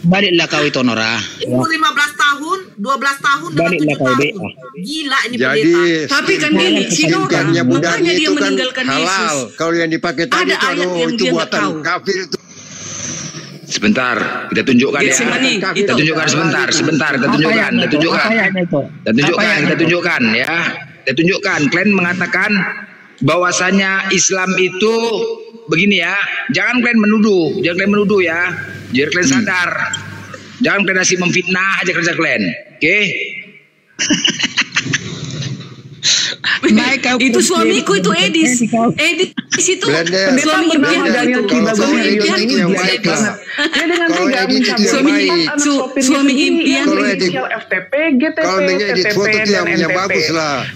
Baliklah kau itu Nora. Umur 15 tahun, 12 tahun, baliklah kau deh. Gila ini Jadi, pendeta. Tapi kan gini, si Nora, makanya dia meninggalkan Yesus. Kalau yang dipakai tadi itu buatan kafir itu. Sebentar, kita tunjukkan ya. Kita tunjukkan sebentar, kita tunjukkan ya. Kita tunjukkan. Kalian mengatakan bahwasanya Islam itu begini ya. Jangan kalian menuduh ya. Biar kalian sadar. Jangan kalian asik memfitnah aja kerja kalian. Oke? Itu suamiku itu Edis itu suami impian itu suami impian FTP, GTP, TTP dan NTP.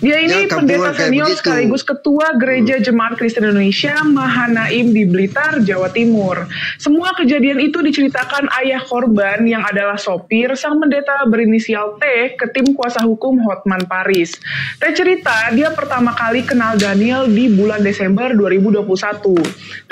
Dia ini pendeta senior sekaligus ketua Gereja Jemaat Kristen Indonesia Mahanaim di Blitar, Jawa Timur. Semua kejadian itu diceritakan ayah korban yang adalah sopir sang pendeta berinisial T ke tim kuasa hukum Hotman Paris. T cerita dia pertama kali kenal Daniel di bulan Desember 2021.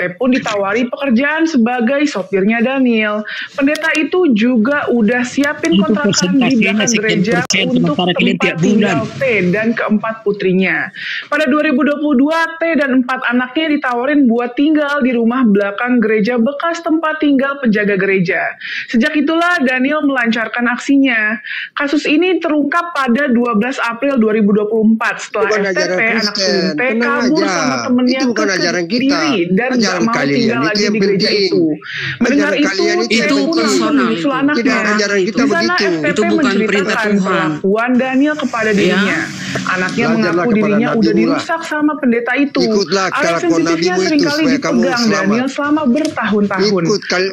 T pun ditawari pekerjaan sebagai sopirnya Daniel. Pendeta itu juga udah siapin kontrakan di belakang gereja untuk tempat tinggal T dan keempat putrinya. Pada 2022, T dan 4 anaknya ditawarin buat tinggal di rumah belakang gereja bekas tempat tinggal penjaga gereja. Sejak itulah Daniel melancarkan aksinya. Kasus ini terungkap pada 12 April 2024 setelah FTP, anak sulung T, kabur sama temennya ke Kediri dan gak mau tinggal lagi di gereja itu. Mendengar itu pun langsung menyusul anaknya. Di sana FTP menceritakan perlakuan Daniel kepada dirinya. Anaknya mengaku dirinya udah dirusak sama pendeta itu. Alat sensitifnya seringkali dipegang Daniel selama bertahun-tahun.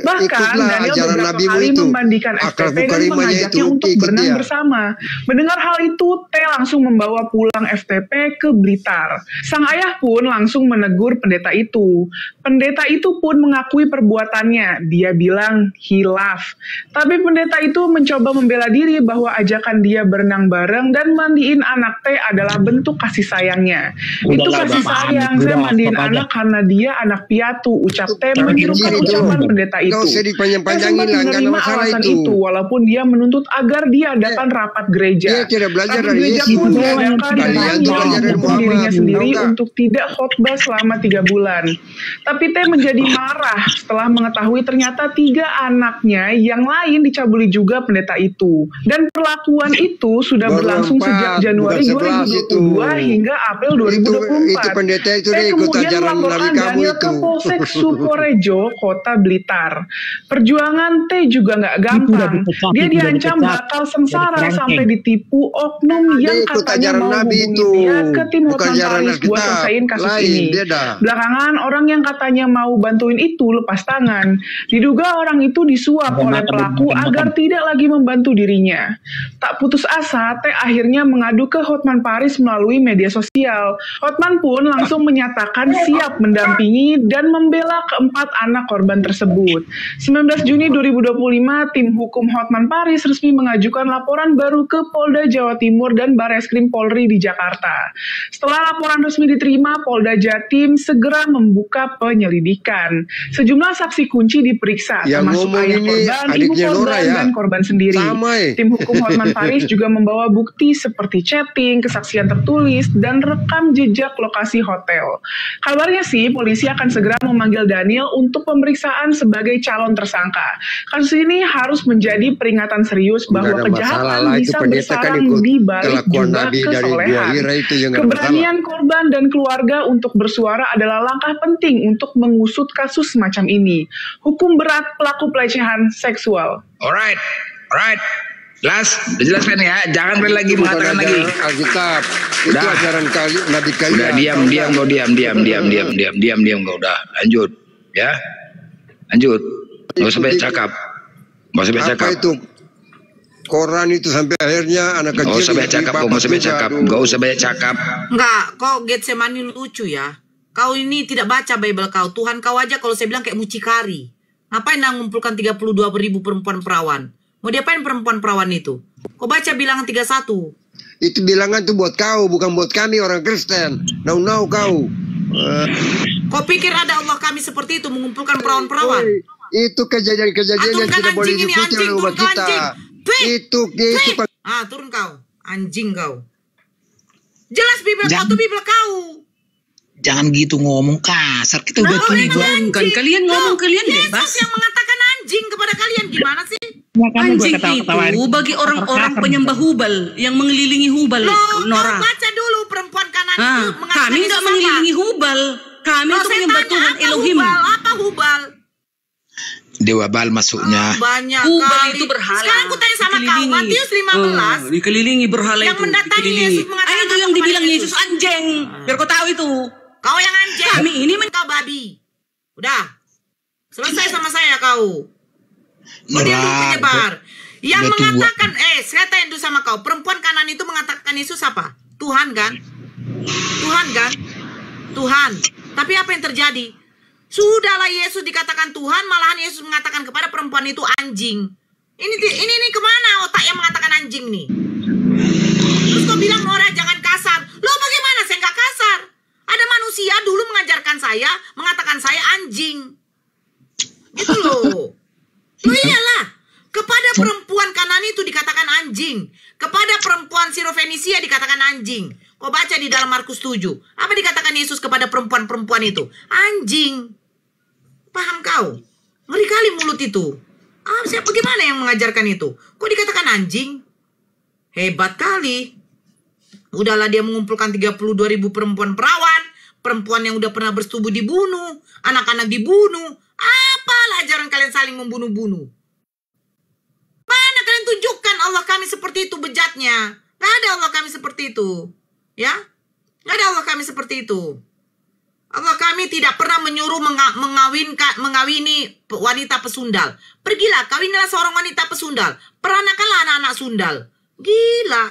Bahkan Daniel beberapa kali memandikan FTP dan mengajaknya untuk berenang bersama. Mendengar hal itu, T langsung membawa pulang FTP ke Blitar. Sang ayah pun langsung menegur pendeta itu. Pendeta itu pun mengakui perbuatannya. Dia bilang hilaf. Tapi pendeta itu mencoba membela diri bahwa ajakan dia berenang bareng dan mandiin anak T adalah bentuk kasih sayangnya. Itu kasih sayang, saya mandiin anak karena dia anak piatu, ucap T menirukan ucapan pendeta itu. T sempat menerima alasan itu, walaupun dia menuntut agar diadakan rapat gereja. Rapat gereja pun diadakan dan Daniel menghukum dirinya sendiri untuk tidak khotbah selama 3 bulan. Tapi T menjadi marah setelah mengetahui ternyata 3 anaknya yang lain dicabuli juga pendeta itu. Dan perlakuan itu sudah berlangsung sejak Januari 2022 hingga April 2024. T kemudian melaporkan Daniel ke Polsek Sukorejo, Kota Blitar. Perjuangan T juga nggak gampang. Dia diancam bakal sengsara sampai ditipu oknum yang katanya mau hubungi dia ke tim Hotman Paris buat selesaiin kasus ini. Belakangan orang yang katanya mau bantuin itu lepas tangan. Diduga orang itu disuap oleh pelaku agar tidak lagi membantu dirinya. Tak putus asa, T akhirnya mengadu ke Hotman Paris melalui media sosial. Hotman pun langsung menyatakan siap mendampingi dan membela keempat anak korban tersebut. 19 Juni 2025, tim hukum Hotman Paris resmi mengajukan laporan baru ke Polda Jawa Timur dan Bareskrim Polri di Jakarta. Setelah laporan resmi diterima, Polda Jatim segera membuka penyelidikan. Sejumlah saksi kunci diperiksa, termasuk ayah korban, ibu korban, dan korban sendiri. Tim hukum Hotman Paris juga membawa bukti seperti chatting, kesaksian tertulis, dan rekam jejak lokasi hotel. Kabarnya sih, polisi akan segera memanggil Daniel untuk pemeriksaan sebagai calon tersangka. Kasus ini harus menjadi peringatan serius bahwa kejahatan bisa bersarang di balik juga kesolehan. Keberanian korban dan keluarga untuk bersuara adalah langkah penting untuk mengusut kasus semacam ini. Hukum berat pelaku pelecehan seksual. Alright. Jelas, dijelaskan ya. Jangan lagi mengatakan lagi. Alkitab. Itu ajaran Nabi kalian. Udah diam kau udah. Lanjut, ya. Lanjut. Nggak usah banyak cakap. Apa itu? Koran itu sampai akhirnya anak kecil. Nggak usah banyak cakap. Enggak, kok Getsemani lucu ya. Kau ini tidak baca Bible kau. Tuhan kau aja kalau saya bilang kayak mucikari. Ngapain ngumpulkan 32.000 perempuan perawan? Mau diapain perempuan perawan itu? Kau baca bilangan 31. Itu bilangan tuh buat kau, bukan buat kami orang Kristen. Now kau. Kau pikir ada Allah kami seperti itu mengumpulkan perawan-perawan? Itu kejadian-kejadian yang tidak boleh diikuti oleh umat kita. Itu. Turun kau. Anjing kau. Jelas Bibel kau tuh Bibel kau. Jangan gitu ngomong kasar. Kita udah kan kalian ngomong kalian bebas. Yesus yang mengatakan anjing kepada kalian gimana sih? Anjing itu bagi orang-orang penyembah Hubal yang mengelilingi Hubal. Nora. Baca dulu perempuan kanan itu mengatakan kami nggak mengelilingi Hubal. Kami itu menyembah Tuhan Elohim. Apa Hubal? Dewa Baal masuknya. Banyak Hubal kali. itu berhala. Sekarang aku tanya sama kau, Matius 15. Dikelilingi berhala yang itu. Yang mendatangi Yesus mengatakan itu yang dibilang Yesus anjing. Biar kau tahu itu. Kau yang anjing. Kami ini kau babi. Udah. Selesai sama saya kau. Dia penyebar. Yang mengatakan, saya tanya dulu sama kau. Perempuan kanan itu mengatakan Yesus apa? Tuhan kan? Tuhan. Tapi apa yang terjadi? Sudahlah Yesus dikatakan Tuhan, malahan Yesus mengatakan kepada perempuan itu anjing. Ini kemana otak yang mengatakan anjing nih? Terus kau bilang Nora jangan kasar. Loh bagaimana saya Ada manusia dulu mengajarkan saya, mengatakan saya anjing. Gitu loh. Loh iyalah. Kepada perempuan Kanani itu dikatakan anjing. Kepada perempuan Sirofenisia dikatakan anjing. Kau baca di dalam Markus 7. Apa dikatakan Yesus kepada perempuan-perempuan itu? Anjing. Paham kau? Ngeri kali mulut itu. Siapa gimana yang mengajarkan itu? Kok dikatakan anjing? Hebat kali. Udahlah dia mengumpulkan 32.000 perempuan perawan. Perempuan yang udah pernah bersetubuh dibunuh. Anak-anak dibunuh. Apalah ajaran kalian saling membunuh-bunuh? Mana kalian tunjukkan Allah kami seperti itu bejatnya? Gak ada Allah kami seperti itu. Ya? Gak ada Allah kami seperti itu. Allah kami tidak pernah menyuruh mengawini wanita pesundal. Pergilah, kawinilah seorang wanita pesundal. Peranakanlah anak-anak sundal. Gila.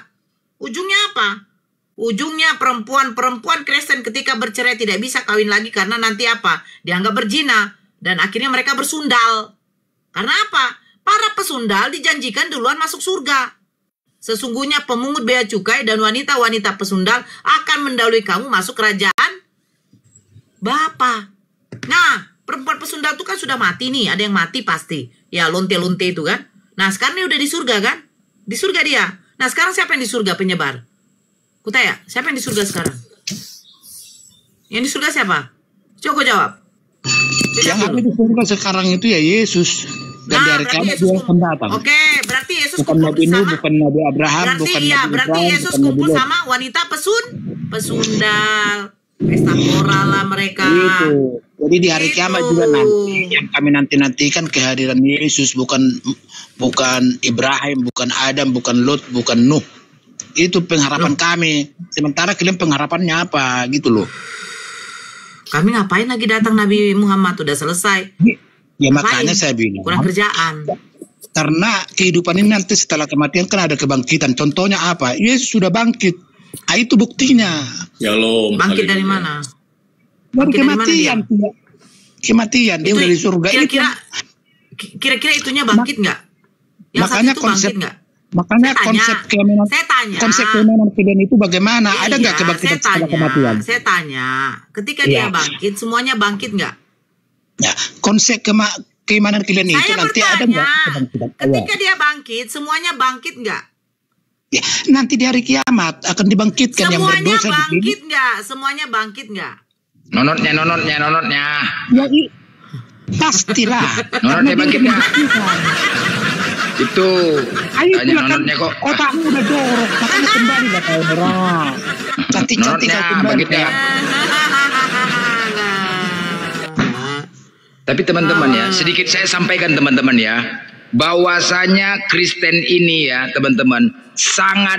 Ujungnya apa? Ujungnya perempuan Kristen ketika bercerai tidak bisa kawin lagi karena nanti apa? Dianggap berzina. Dan akhirnya mereka bersundal. Karena apa? Para pesundal dijanjikan duluan masuk surga. Sesungguhnya pemungut bea cukai dan wanita-wanita pesundal akan mendahului kamu masuk kerajaan Bapa. Nah, perempuan pesundal itu kan sudah mati nih. Ada yang mati pasti. Ya, lonte-lonte itu kan. Nah, sekarang dia udah di surga kan? Di surga dia. Nah, sekarang siapa yang di surga penyebar? Kutanya, siapa yang di surga sekarang? Yang di surga siapa? Coba jawab. Yang ada di surga sekarang itu ya Yesus. Dan dari kiamat dia akan datang. Oke, berarti Yesus bukan Nabi Nuh, bukan Nabi Abraham, berarti, bukan iya, Nabi berarti Ibrahim, Yesus kumpul sama wanita pesundal. Pesta moral lah mereka. Itu. Jadi di hari kiamat juga nanti yang kami nantikan kehadiran Yesus, bukan Ibrahim, bukan Adam, bukan Lot, bukan Nuh. Itu pengharapan kami. Sementara kalian pengharapannya apa gitu loh. Kami ngapain lagi datang Nabi Muhammad udah selesai. Ya makanya saya bilang kurang kerjaan. Karena kehidupan ini nanti setelah kematian kan ada kebangkitan. Contohnya apa? Yesus sudah bangkit. Ah, itu buktinya. Shalom. Bangkit dari mana? Dari kematian. Kematian dia udah di surga. Kira-kira itunya bangkit nggak? Makanya konsep nggak? Makanya konsep keimanan kalian itu bagaimana? Ada nggak kebangkitan setelah kematian? Saya tanya, ketika dia bangkit, semuanya bangkit nggak? Ya, konsep keimanan kalian itu nanti ada nggak kebangkitan? Ketika dia bangkit, semuanya bangkit nggak? Ya, nanti di hari kiamat akan dibangkitkan yang berdosa. Semuanya bangkit nggak? Semuanya bangkit nggak? Nonotnya. Ya, pastilah. Nonotnya bangkit nggak? Itu tanya nonotnya kok. Otakmu udah jorok, makanya kembali gak tahu orang. Cantik-cantik kembali. Tapi teman-teman ya, sedikit saya sampaikan teman-teman ya, bahwasanya Kristen ini ya teman-teman sangat